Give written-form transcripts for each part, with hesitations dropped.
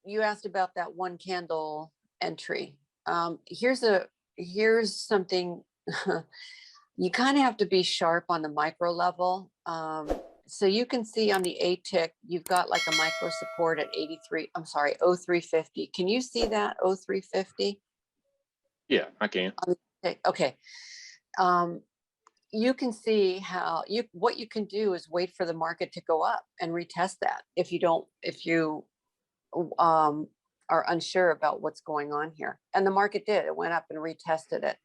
you asked about that one candle entry. Here's something. You kind of have to be sharp on the micro level. So you can see on the A tick, you've got like a micro support at 83. I'm sorry, 0350. Can you see that 0350? Yeah, I can. Okay. You can see how what you can do is wait for the market to go up and retest that. If you are unsure about what's going on here, and the market did, it went up and retested it.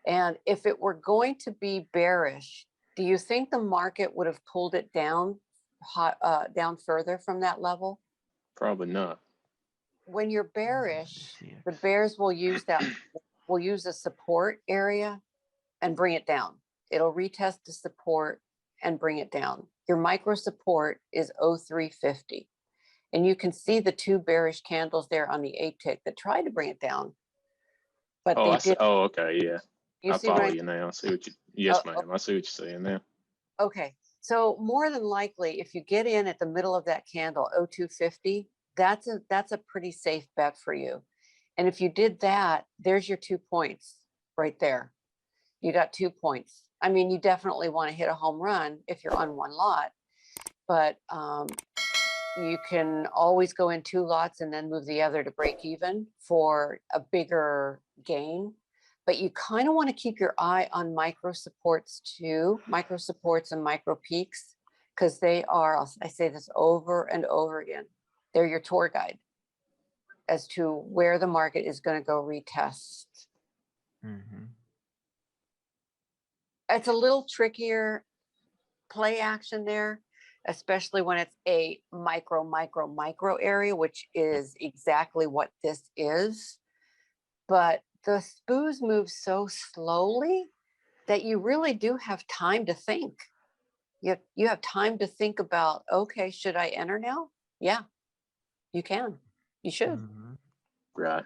And if it were going to be bearish, do you think the market would have pulled it down further from that level? Probably not. When you're bearish, the bears will use a support area and bring it down. It'll retest the support and bring it down. Your micro support is 0350. And you can see the two bearish candles there on the 8 tick that tried to bring it down. But they did. Oh, okay, yeah. I see follow you now. I see what you. Yes, ma'am. Okay. I see what you're saying now. Okay, so more than likely, if you get in at the middle of that candle, 0250, that's a pretty safe bet for you. And if you did that, there's your 2 points right there. You got 2 points. I mean, you definitely want to hit a home run if you're on one lot, but you can always go in 2 lots and then move the other to break even for a bigger gain. But you kind of want to keep your eye on micro supports too, micro supports and micro peaks, because they are, I say this over and over again, they're your tour guide as to where the market is going to go retest. Mm-hmm. It's a little trickier play action there, especially when it's a micro area, which is exactly what this is. But the SPOOs move so slowly that you really do have time to think. You have time to think about, okay, should I enter now? Yeah, you can. You should. Mm-hmm. Right.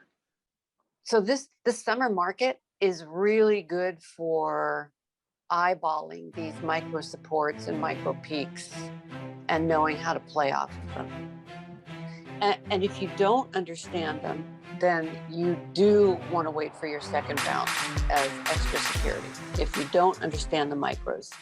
So this summer market is really good for eyeballing these micro supports and micro peaks and knowing how to play off of them. And if you don't understand them, then you do want to wait for your second bounce as extra security if you don't understand the micros.